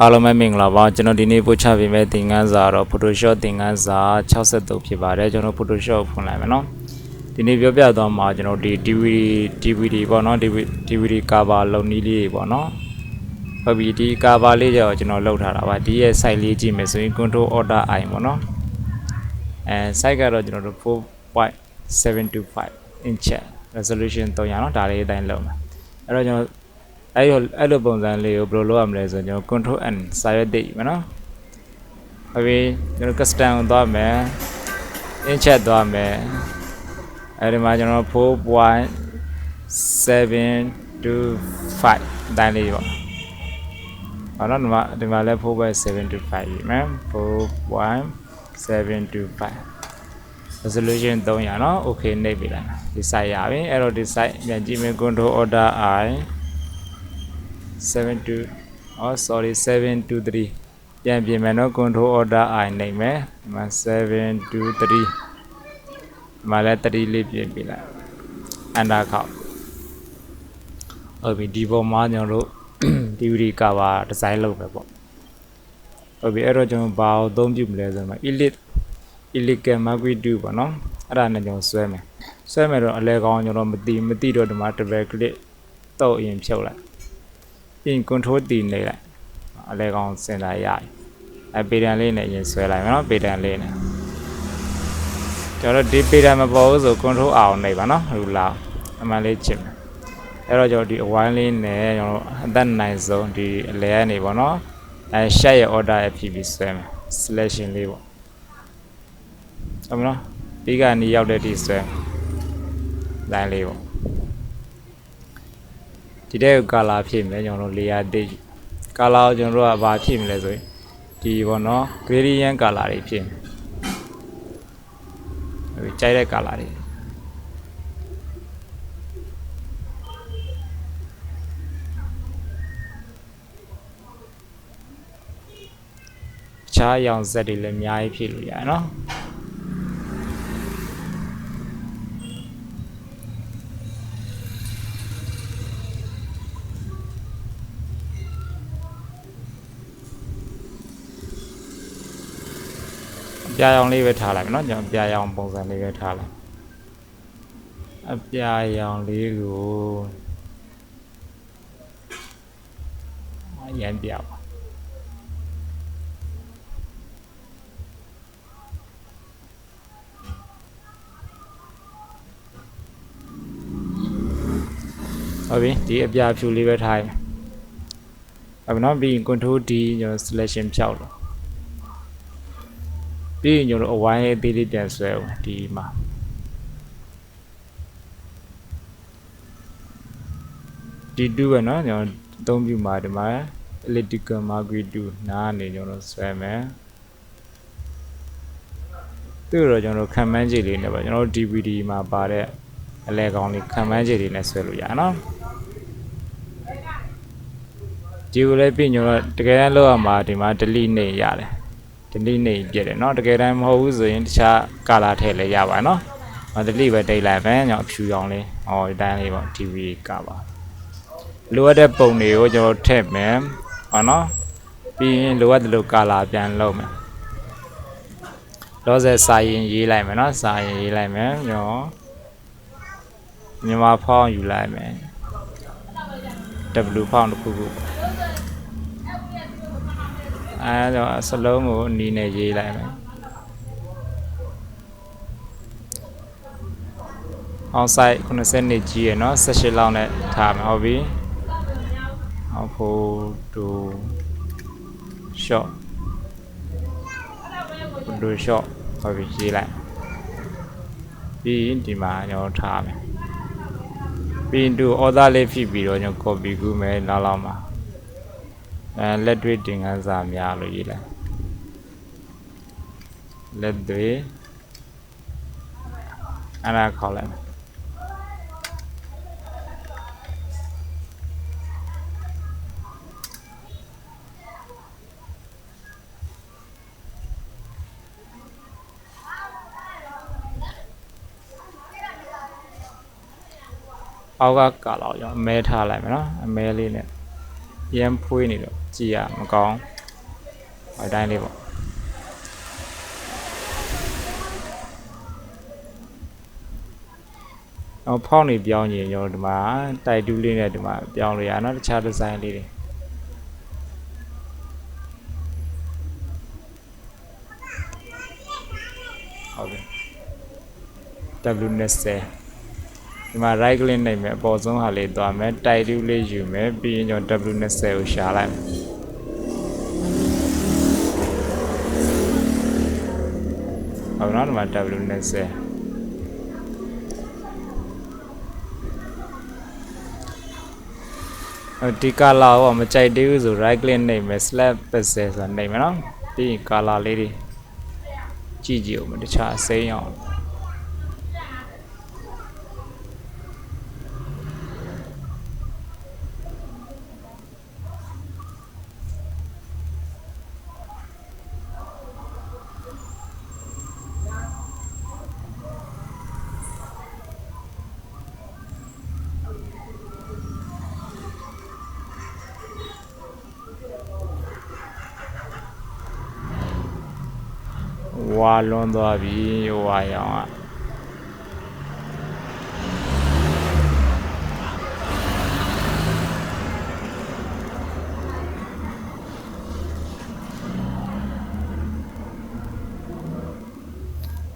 အားလုံးပဲမင်္ဂလာပါကျွန်တော်ဒီနေ့ပို့ချပေးမယ့်သင်ခန်းစာတော့ Photoshop သင်ခန်းစာ63ဖြစ်ပါတယ်ကျွန်တော် Photoshop ဖွင့်လိုက်မယ်နော်ဒီနေ့ပြောပြသွားမှာကျွန်တော်ဒီ DVD ပေါ့နော် DVD cover လုပ်နည်းလေးပေါ့နော်ဟုတ်ပြီဒီ cover လေးကြောင့်ကျွန်တော်လုပ်ထားတာပါဒီရဲ့ size လေးကြည့်မယ်ဆိုရင် Control Order I ပေါ့နော်size ကတော့ကျွန်တော်တို့ 4.725 inch resolution 300နော်ဒါလေးအတိုင်းလုပ်မယ်အဲ့တော့ကျွန်တော်အဲ့လိုပုံစံလေးကိုဘယ်လိုလုပ်ရမလဲဆိုတော့ကျွန်တော် Control N စာရွက်တိတ်မယ်နော်ဟုတ်ပြီကျွန်တော် custom ကိုသွားမယ် inch သွားမယ်အဲ့ဒီမှာကျွန်တော် 4.725 တိုင်းလေးပေါ့ဟောနော်ဒီမှာလည်း 4.725 ပြီမယ် 4.725 resolution 300နော် okay နှိပ်ပြီလားဒီ size ရပြီအဲ့တော့ဒီ size ပြန်ကြည့်မယ် Control Order I 723ပြန်ပြင်မယ်နော် Control Order I နှိပ်မယ်ဒီမှာ723ဒီမှာလည်း3လေးပြင်ပြီလား Enter ခောက်ဟုတ်ပြီဒီပေါ်မှာကျွန်တော်တို့ DVD cover design လုပ်မယ်ပေါ့ဟုတ်ပြီအဲ့တော့ကျွန်တော်ဘာကိုအသုံးပြုမလဲဆိုတော့ Illegal Marquee 2ပေါ့နော်အဲ့ဒါနဲ့ကျွန်တော်ဆွဲမယ်တော့အလဲကောင်းကျွန်တော်မသိတော့ဒီမှာ double click တော့အရင်ဖြုတ်လိုက်ပြင် control T နေလိုက်အလဲကောင်းစင်တာရပြီပေတံလေးနဲ့အရင်ဆွဲလိုက်မယ်နော်ပေတံလေးနဲ့ကျွန်တော်ဒီပေတံမပေါ်ဘူးဆို control R နေပါနော်ဟိုလာအမှန်လေးချစ်မယ်အဲ့တော့ကျွန်တော်ဒီအဝိုင်းလေးနဲ့ကျွန်တော်အသက်နိုင်ဆုံးဒီအလဲကနေပေါ့နော်share ရဲ့ order ရဲ့ဖြစ်ပြီးဆွဲမယ် selection လေးပေါ့ဟုတ်မလားပြီးကနေရောက်တဲ့ဒီဆွဲလိုင်းလေးပေါ့ဒီတဲ့ color ဖြစ်မယ်ကျွန်တော်တို့ layer တိတ် color ကိုကျွန်တော်တို့ကဘာဖြစ်မလဲဆိုရင်ဒီပေါ့နော် gradient color တွေဖြစ်မယ်ကြိုက်တဲ့ color တွေခြားရောင်စက်တွေလည်းအများကြီးဖြစ်လို့ရတယ်နော်ပြာရောင်လေးပဲထားလိုက်မယ်နော်ကျွန်တော်ပြာရောင်ပုံစံလေးပဲထားလိုက်အပြာရောင်လေးကိုရမ်းပြပါဟုတ်ပြီဒီအပြာဖြူလေးပဲထားရင်ဟုတ်ပြီနော်ပြီးရင် control D ကျွန်တော် selection ဖြောက်လို့ပြီးရင်ကျွန်တော်အဝိုင်းလေးအသေးလေးပြန်ဆွဲအောင်ဒီမှာဒီ2ပဲနော်ကျွန်တော်အသုံးပြုမှာဒီမှာ elliptical marquee 2နားနေကျွန်တော်ဆွဲမယ်သူ့တော့ကျွန်တော်ခံမှန်းကြည့်လေးနဲ့ပါကျွန်တော် DVD မှာပါတဲ့အလဲကောင်းလေးခံမှန်းကြည့်လေးနဲ့ဆွဲလို့ရနော်ဒီကိုလည်းပြင်ကျွန်တော်တကယ်တမ်းလောက်ရမှာဒီမှာ delete နေရတယ် delete နေပြတယ်เนาะတကယ်တမ်းမဟုတ်ဘူးဆိုရင်တခြား color ထည့်လည်းရပါเนาะ delete ပဲတိတ်လိုက်မယ်ကျွန်တော်အဖြူရောင်လေးဟောဒီတိုင်းလေးပေါ့ TV cover လိုအပ်တဲ့ပုံတွေကိုကျွန်တော်ထည့်မယ်ဟောเนาะပြီးရင်လိုအပ်တဲ့လို color ပြန်လုပ်မယ်လောဆယ်စာရင်ရေးလိုက်မယ်เนาะစာရင်ရေးလိုက်မယ်ကျွန်တော်မြန်မာဖောင်းယူလိုက်မယ် W ဖောင်းတစ်ခုခုအဲတော့စလုံးကိုအနီးနဲ့ရေးလိုက်မယ်အောင် size 90နှစ်ကြီးရယ်เนาะ18လောက်နဲ့ထားမယ်ဟုတ်ပြီအောင်ဖို့တူshot ဟုတ်ပြီရေးလိုက်ပြီးရင်ဒီမှာကျွန်တော်ထားမယ်ပြီးရင်တူ order လေးဖြစ်ပြီးတော့ကျွန်တော် copy ကူးမယ်လောက်မှာလက်တွေ့တင်ခန်းစာများလို့ရေးလိုက်လက်တွေ့အဲ့ဒါခေါက်လိုက်မယ်အောက်ကကာလောက်ရောအမဲထားလိုက်မယ်နော်အမဲလေးနဲ့ရမ်းဖွေးနေတော့ ကြည့်ရမကောင်းအတိုင်းလေးပေါ့အော်ဖောင်းနေပြောင်းရင်ကျွန်တော်ဒီမှာတိုက်တူးလေးနဲ့ဒီမှာပြောင်းလို့ရနော်တခြားဒီဇိုင်းလေးတွေဟုတ်ပြီ W20 ဒီမှာ right click နှိပ်မယ်အပေါ်ဆုံးဟာလေးသွားမယ်တိုက်တူးလေးယူမယ်ပြီးရင်ကျွန်တော် W20 ကိုရှာလိုက်မယ်ဟုတ်နော်ဒီမှာ W20ဒီ color ကိုမကြိုက်သေးဘူးဆို right click နှိပ်မယ် slap pixel ဆိုတာနှိပ်မယ်နော်ပြီးရင် color လေးတွေကြည့်ကြည့်အောင်တခြားအစိမ်းအောင်ဝါလွန်သွားပြီဝါရောင်อ่ะ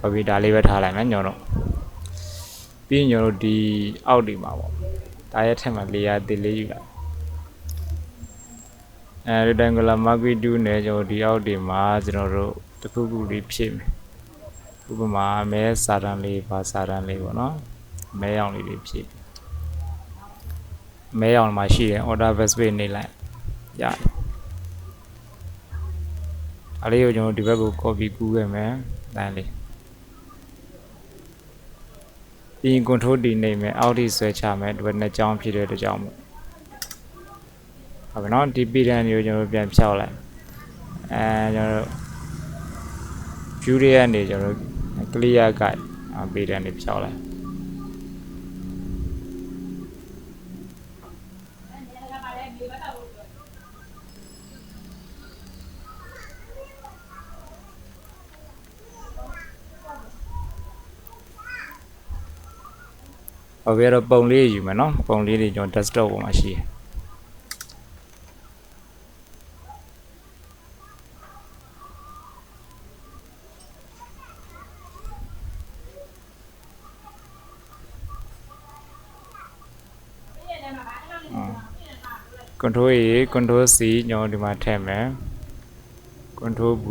ဟုတ်ပြီဒါလေးပဲထားလိုက်မယ်ညောတို့ပြီးညောတို့ဒီအောက်ဒီမှာပေါ့ဒါရဲ့ထက်မှာလေယာတစ်လေးယူလိုက်rectangular marquee 2နဲ့ကျွန်တော်ဒီအောက်ဒီမှာကျွန်တော်တို့တခုခုလေးဖြည့်မယ်ဥပမာမဲစာတန်းလေးပါစာတန်းလေးပေါ့နော်မဲရောင်လေးတွေဖြည့်မဲရောင်မှာရှိတယ် order bus page နေလိုက်ရတယ်ဒါလေးကိုကျွန်တော်ဒီဘက်ကို copy ကူးခဲ့မယ်ဒါလေးပြီးရင် control D နေမယ်အောက်ထိဆွဲချမယ်ဒီဘက်နှစ်ကြောင်းဖြစ်တဲ့တစ်ကြောင်းပေါ့ဟုတ်ပြီနော်ဒီပြည်တန်းတွေကိုကျွန်တော်ပြန်ဖြောက်လိုက်ကျွန်တော်တို့ view တွေကနေကျွန်တော်တို့ clear guide ပြည်တန်းတွေဖြောက်လိုက်ဟုတ်ပြီတော့ပုံလေးယူမယ်နော်ပုံလေးတွေကျွန်တော် desktop ပေါ်မှာရှိတယ်control A control C ကျွန်တော်ဒီမှာထည့်မယ် control V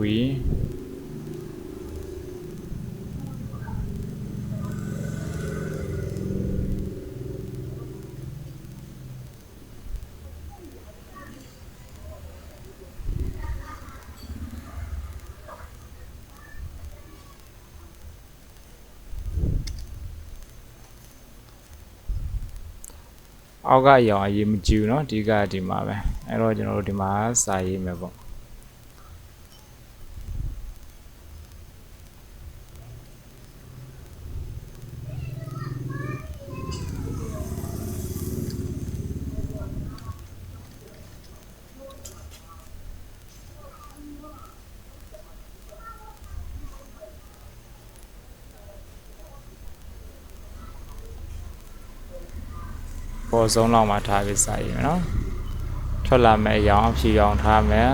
အောက်ကအရောင်အရေးမကြည့်ဘူးเนาะဒီကဒီမှာပဲအဲ့တော့ကျွန်တော်တို့ဒီမှာစာရေးမယ်ပေါ့ပေါ်ဆုံးလောက်မှာထားပြီးစာရေးမယ်နော်ထွက်လာမယ်အရောင်အဖြူရောင်ထားမယ်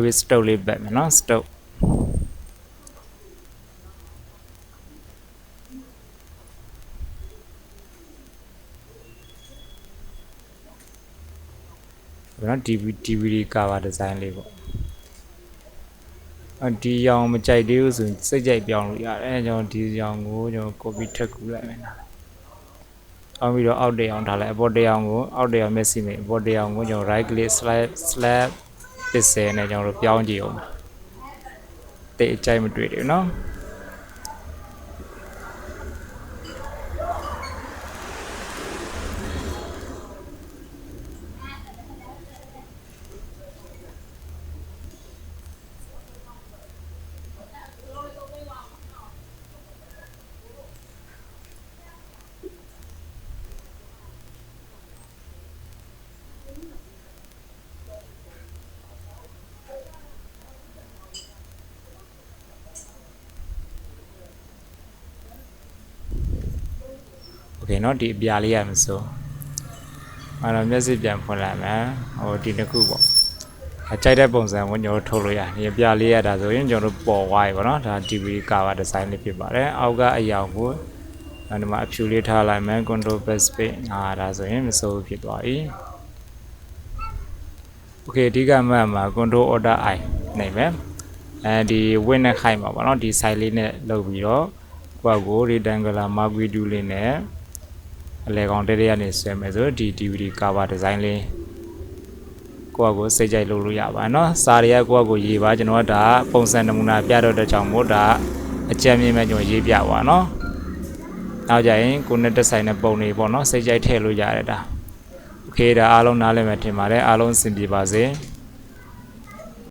ပြီး stroke လေးပတ်မယ်နော် stroke နော် DVD cover design လေးပေါ့ဒီရောင်မကြိုက်သေးဘူးဆိုရင်စိတ်ကြိုက်ပြောင်းလို့ရတယ်ကျွန်တော်ဒီရောင်ကိုကျွန်တော် copy ထပ်ကူးလိုက်မယ်နော် အောင်ပြီးတော့အောက်တေးအောင်ထားလိုက်အပေါ်တေးအောင်ကိုအောက်တေးအောင်မျက်စိမိတ်အပေါ်တေးအောင်ကိုကျွန်တော် right click slap pixel နဲ့ကျွန်တော်တို့ပြောင်းကြည့်အောင်တိတ်အကြိုက်မတွေ့တယ်နော်โอเคเนาะဒီအပြာလေးရမစိုးအဲ့တော့မျက်စိပြန်ဖွင့်လိုက်မယ်ဟိုဒီတစ်ခုပေါ့အကြိုက်တဲ့ပုံစံကိုကျွန်တော်ထုတ်လို့ရတယ်ဒီအပြာလေးရတာဆိုရင်ကျွန်တော်တို့ပေါ်သွားပြီပေါ့နော်ဒါ DVD cover design လေးဖြစ်ပါတယ်အောက်ကအရာကိုဒီမှာအဖြူလေးထားလိုက်မယ် control space ဒါဆိုရင်မစိုးဘူးဖြစ်သွားပြီโอเคအဓိကမှတ်မှာ control order I နိုင်မယ်အဲဒီ win နဲ့ခိုက်မှာပေါ့နော်ဒီ site လေးနဲ့လုပ်ပြီးတော့ကို rectangular marquee tool လေးနဲ့အလဲကောင်တဲကနေဆွဲမယ်ဆိုဒီ DVD cover design လေးကိုစိတ်ကြိုက်လုပ်လို့ရပါเนาะစာတွေကကိုရေးပါကျွန်တော်ကဒါပုံစံနမူနာပြတော့တဲ့ကြောင့်မို့ဒါအကြံမြင့်မဲ့ကျွန်တော်ရေးပြပါเนาะနောက်ကြရင်ကိုနဲ့တက်ဆိုင်တဲ့ပုံတွေပေါ့เนาะစိတ်ကြိုက်ထည့်လို့ရတယ်ဒါโอเคဒါအားလုံးနားလည်မယ်ထင်ပါတယ်အားလုံးအဆင်ပြေပါစေ